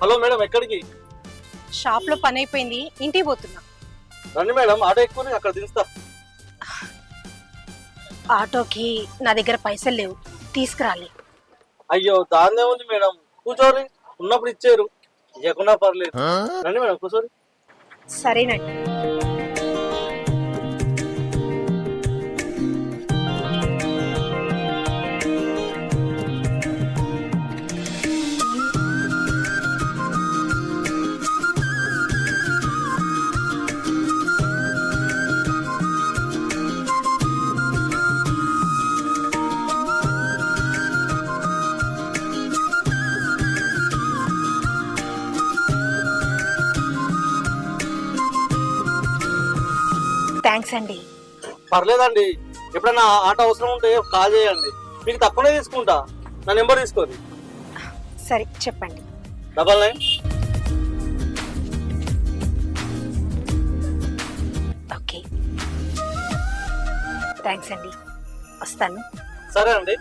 Hello madam, ఎక్కడికి? Shop లో పని అయిపోయింది, ఇంటికి పోతున్నా. రండి మేడం, ఆటో ఎక్కువ అక్కడ దించుతా. ఆటోకి నా దగ్గర పైసలు లేవు, తీసుకురాలి. అయ్యో, దాన్నే ఉంది మేడం, కూర్చోరి. ఉన్నప్పుడు ఇచ్చారు, ఇవ్వకుండా పర్లేదు. రండి మేడం, కూర్చోరి. సరేనండి. థ్యాంక్స్ అండి. పర్లేదండి, ఎప్పుడన్నా ఆటో అవసరం ఉంటే కాల్ చేయండి, మీకు తక్కువనే తీసుకుంటా. నా నెంబర్ తీసుకోండి. సరే చెప్పండి. 99. ఓకే, థ్యాంక్స్ అండి, వస్తాను. సరే అండి.